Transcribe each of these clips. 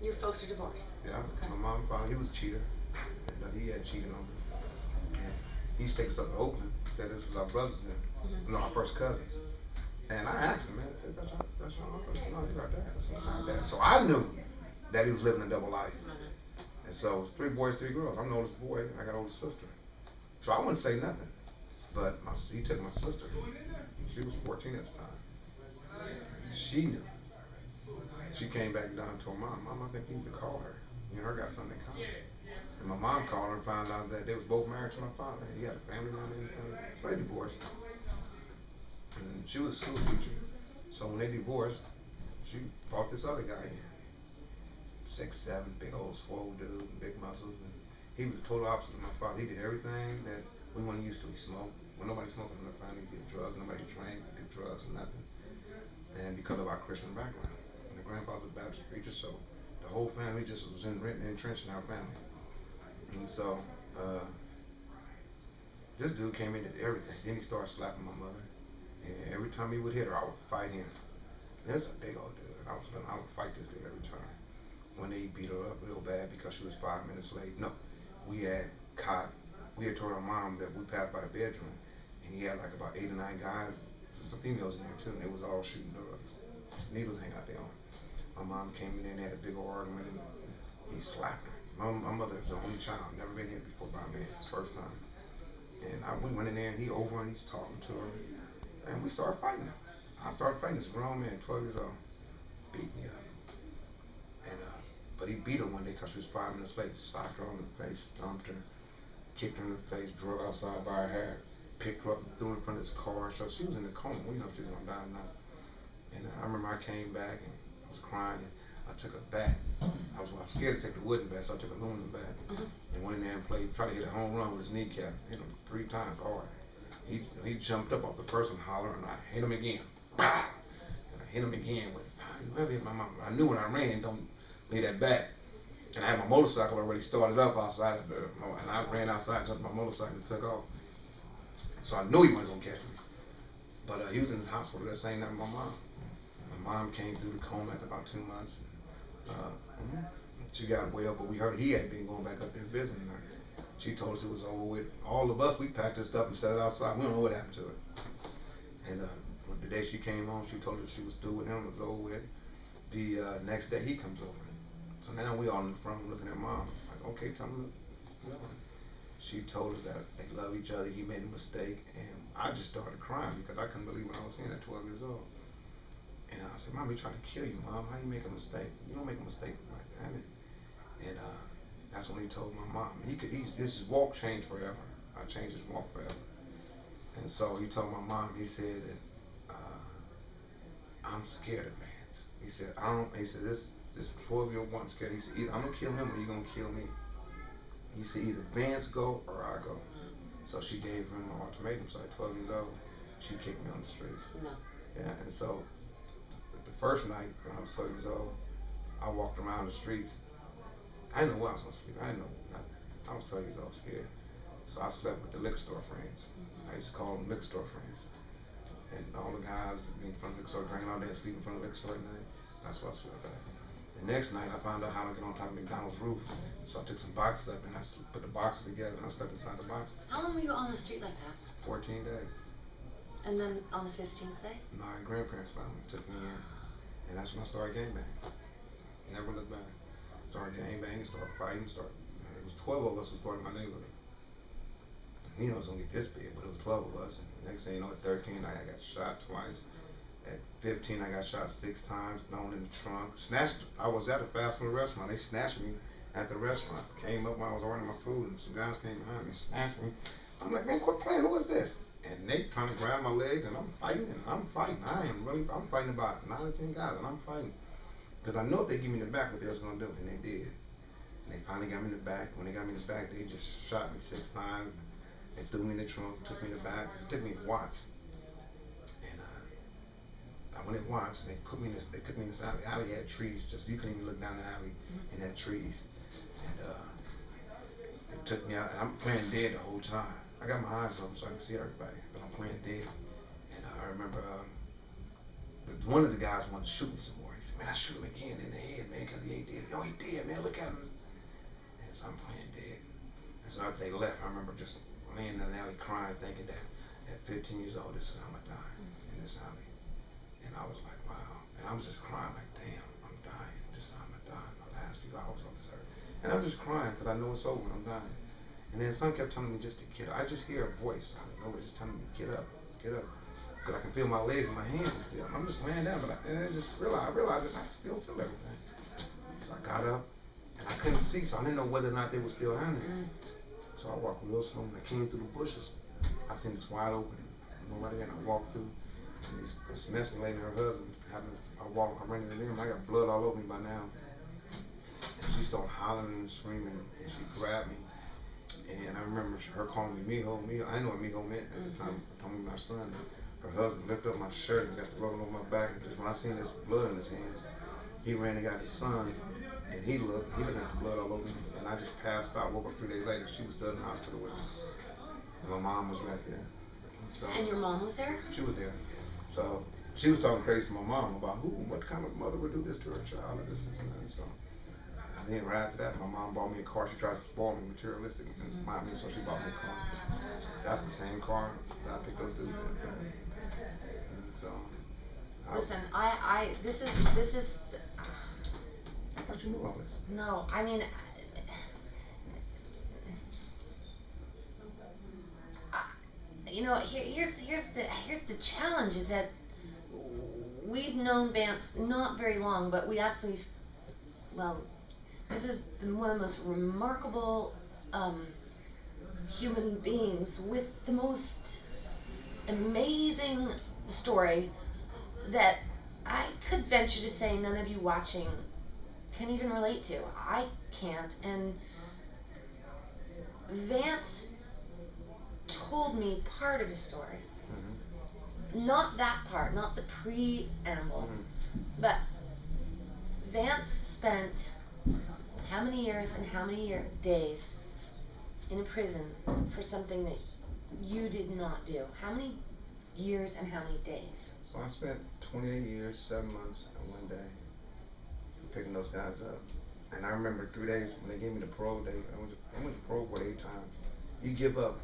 Your folks are divorced? Yeah, Okay. my mom, father, he was a cheater. And, he had cheated on me. And he used to take us up to Oakland. He said this is our brothers then. No, our first cousins. And I asked him, man, that's your uncle? He said, no, he's our dad. That's our dad. So I knew that he was living a double life. And so it was 3 boys, 3 girls. I'm the oldest boy. I got an older sister. So I wouldn't say nothing. But he took my sister. She was 14 at the time. She knew. She came back down and told Mom, I think you need to call her. You know, her got something in common. And my mom called her and found out that they was both married to my father. He had a family down there. So they divorced. And she was a school teacher. So when they divorced, she brought this other guy in. 6'7", big old swole dude, big muscles. And he was the total opposite of my father. He did everything that we weren't used to. He smoked. When nobody smoking in the family, he did drugs. Nobody drank, did drugs or nothing. And because of our Christian background. And the grandfather was a Baptist preacher, so the whole family just was entrenched in our family. And so this dude came in and did everything. Then he started slapping my mother. And every time he would hit her, I would fight him. This is a big old dude. I would fight this dude every time. One day he beat her up real bad because she was 5 minutes late. No, we had told our mom that we passed by the bedroom, and he had like about 8 or 9 guys, some females in there too, and they was all shooting drugs. Needles hanging out there on. My mom came in there and had a big old argument, and he slapped her. My mother was the only child, never been hit before by a man, his first time. And we went in there, and he over, and he's talking to her, and we started fighting. I started fighting this grown man, 12 years old, beat me up. And but he beat her one day because she was 5 minutes late, socked her on the face, stomped her, kicked her in the face, drug her outside by her hair, picked her up and threw her in front of his car. So she was in the coma. We know she was gonna die or not. And I remember I came back and I was crying, and I took a bat. I was scared to take the wooden bat, so I took a aluminum bat and went in there and tried to hit a home run with his kneecap. Hit him 3 times hard. He jumped up off the first one, hollering, and I hit him again. And I hit him again with, you ever hit my mama? I knew when I ran, don't leave that bat. And I had my motorcycle already started up outside of and I ran outside, jumped my motorcycle and took off. So I knew he wasn't gonna catch me. But he was in the hospital that same night with my mom. My mom came through the coma after about 2 months. She got well, but we heard he had been going back up there visiting her. She told us it was over with. All of us, we packed this stuff and set it outside. We don't know what happened to it. And the day she came home, she told us she was through with him, it was over with. The next day he comes over. So now we all in the front room looking at Mom. Like, okay, tell me. She told us that they love each other. He made a mistake, and I just started crying because I couldn't believe what I was seeing at 12 years old. And I said, Mom, he's trying to kill you, Mom. How you make a mistake? You don't make a mistake like that. And that's when he told my mom. His walk changed forever. I changed his walk forever. And so he told my mom. He said that I'm scared of Vance. He said this 12-year-old boy, I'm scared. He said either I'm gonna kill him or you're gonna kill me. He said either Vance go or I go. So she gave him an ultimatum. So at 12 years old, she kicked me on the streets. No. Yeah, and so the first night when I was 12 years old, I walked around the streets. I didn't know where I was gonna sleep. I didn't know nothing. I was 12 years old, scared. So I slept with the liquor store friends. I used to call them liquor store friends. And all the guys in front of the liquor store drinking all day, sleeping in front of the liquor store at night. That's what I slept at. The next night, I found out how to get on top of McDonald's roof. So I took some boxes up and I put the boxes together and I slept inside the box. How long were you on the street like that? 14 days. And then on the 15th day? My grandparents found me, took me in. And that's when I started gangbanging. Never looked back. Started gangbanging, started fighting, it was 12 of us who started my neighborhood. You know it was gonna get this big, but it was 12 of us. And the next thing you know, at 13, I got shot twice. At 15, I got shot 6 times, thrown in the trunk. Snatched. I was at a fast food restaurant. They snatched me at the restaurant. Came up when I was ordering my food, and some guys came behind me, snatched me. I'm like, man, quit playing. Who is this? And they trying to grab my legs, and I'm fighting. I'm fighting about 9 or 10 guys, and I'm fighting. Because I know if they give me the back, what they was gonna do, and they did. And they finally got me in the back. When they got me in the back, they just shot me 6 times. They threw me in the trunk, took me in the back. It took me to Watts. And I went at Watts, and they took me in this alley. The alley had trees, just you couldn't even look down the alley and had trees. And they took me out, and I'm playing dead the whole time. I got my eyes open so I can see everybody, but I'm playing dead. And I remember one of the guys wanted to shoot me some more. He said, man, I shoot him again in the head, man, because he ain't dead. Oh, he dead, man. Look at him. And so I'm playing dead. And so after they left, I remember just laying in the alley crying, thinking that at 15 years old, this is how I'm gonna die in this alley. And I was like, wow. And I was just crying like, damn, I'm dying. This is how I'm gonna die in the last few hours on this earth. And I'm just crying because I know it's over and I'm dying. And then some kept telling me just to get up. I just hear a voice out of nowhere just telling me, get up, get up. Because I can feel my legs and my hands and still. I'm just laying down, and I just realized that I still feel everything. So I got up, and I couldn't see, so I didn't know whether or not they were still down there. So I walked real slow, and I came through the bushes. I seen this wide open, nobody there, and I walked through. And this Mexican lady and her husband, I ran into them. I got blood all over me by now. And she started hollering and screaming, and she grabbed me. And I remember her calling me Mijo. I didn't know what Mijo meant at the time. Told me my son. Her husband lifted up my shirt and got the blood on my back. And just when I seen this blood in his hands, he ran and got his son. And he looked at the blood all over me. And I just passed out. Woke up 3 days later. She was still in the hospital with me. And my mom was right there. So, and your mom was there? She was there. So she was talking crazy to my mom about what kind of mother would do this to her child and this and that. So. And then right after that, my mom bought me a car. She tried to spoil me materialistic and mind me, so she bought me a car. That's the same car that I picked those dudes up. And so. Listen, this is. I thought you knew all this. No, I mean. You know, here's the challenge is that we've known Vance not very long, but we absolutely, well. This is one of the most remarkable human beings with the most amazing story that I could venture to say none of you watching can even relate to. I can't. And Vance told me part of his story. Not that part, not the preamble. But Vance spent how many years and how many days in a prison for something that you did not do? How many years and how many days? Well, I spent 28 years, 7 months, and 1 day for picking those guys up. And I remember 3 days when they gave me the parole date. I went to parole board 8 times. You give up.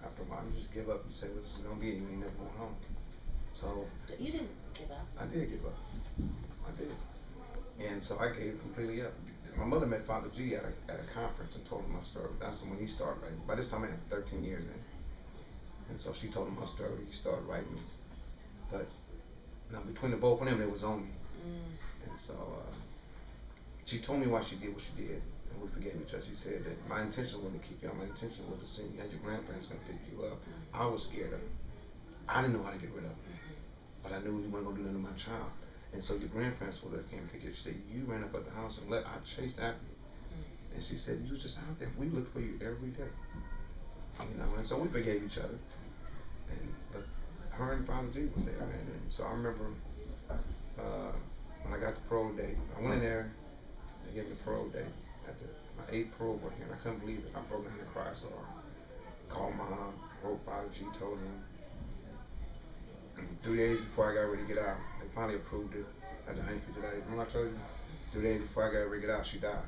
After a while, you just give up. You say, well, this is going to be it. You ain't never going home. So. You didn't give up. I did give up. I did. And so I gave completely up. My mother met Father G at a conference and told him my story. That's when he started writing. By this time I had 13 years in. And so she told him my story. He started writing. But now between the both of them, it was on me. And so she told me why she did what she did. And we forgave each other. She said that my intention wasn't to keep you out. My intention was to send you. And your grandparents going to pick you up. I was scared of it. I didn't know how to get rid of it. But I knew he wasn't going to do nothing to my child. And so your grandparents were there, came and pick you. She said, you ran up at the house and I chased after you. And she said, you was just out there. We looked for you every day. You know, and so we forgave each other. But her and Father G was there, man. And so I remember when I got the parole date, I went in there, they gave me the parole date at my 8th parole board hearing. I couldn't believe it. I broke down and cried. So I called Mom, wrote Father G, told him. 3 days before I got ready to get out, they finally approved it at the 150 days. Remember I told you? 3 days before I got ready to get out, she died.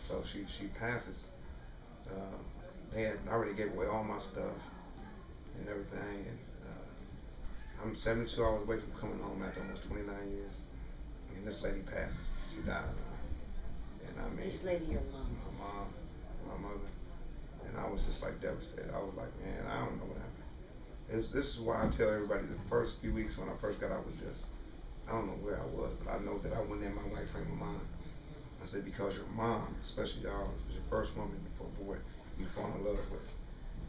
So she passes. They had already gave away all my stuff and everything. And I'm 72 hours away from coming home after almost 29 years. And this lady passes. She died. And I mean, this lady, your mom? My mom, my mother. And I was just like devastated. I was like, man, I don't know what happened. This is why I tell everybody the first few weeks when I first got out was just, I don't know where I was, but I know that I went in my right frame of mind. I said, because your mom, especially y'all, was your first woman before boy you fall in love with.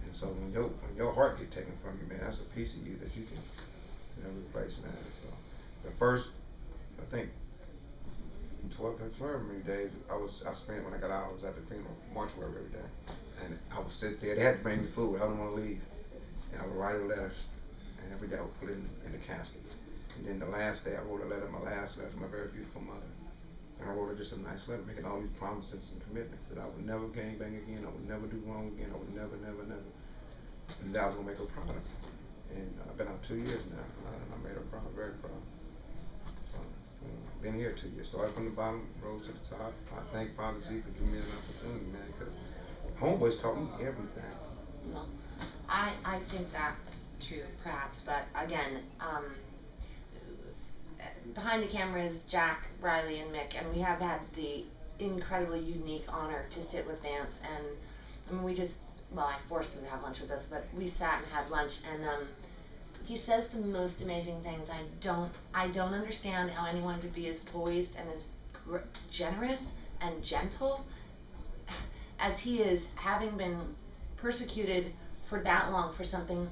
And so when your heart get taken from you, man, that's a piece of you that you can replace, man. So the first, I think, 12 many days I spent when I got out, I was at the funeral mortuary every day. And I would sit there, they had to bring me food, I didn't want to leave. And I would write her letters, and every day I would put it in the casket. And then the last day I wrote a letter, my last letter to my very beautiful mother. And I wrote her just a nice letter, making all these promises and commitments that I would never gangbang again, I would never do wrong again, I would never. And that I was gonna make her proud of me. And I've been out 2 years now, and I made her proud, very proud. So, Been here 2 years. Started from the bottom, rose to the top. I thank Father G for giving me an opportunity, man, because Homeboys taught me everything. No, I think that's true, perhaps, but again, behind the cameras, Jack, Riley, and Mick, and we have had the incredibly unique honor to sit with Vance, and I mean, I forced him to have lunch with us, but we sat and had lunch, and he says the most amazing things. I don't understand how anyone could be as poised and as generous and gentle as he is, having been persecuted for that long for something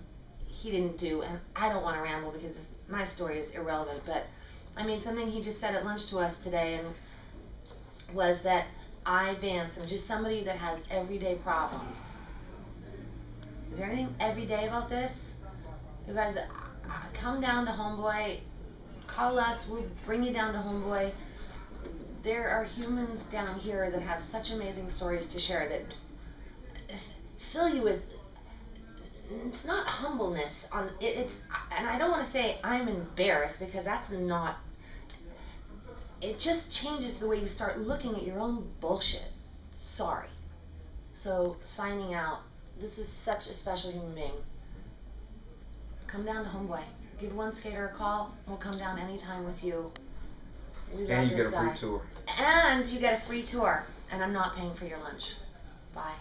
he didn't do. And I don't want to ramble because my story is irrelevant, but I mean, something he just said at lunch to us today and was that Vance, am just somebody that has everyday problems. Is there anything everyday about this? You guys, come down to Homeboy, call us, we'll bring you down to Homeboy. There are humans down here that have such amazing stories to share that fill you with, it's not humbleness on it, it's, and I don't want to say I'm embarrassed, because that's not, it just changes the way you start looking at your own bullshit. Sorry. So, signing out. This is such a special human being. Come down to Homeboy. Give OneSkater a call. We'll come down anytime with you. We love And you this get a guy. free tour. And you get a free tour. And I'm not paying for your lunch. Bye.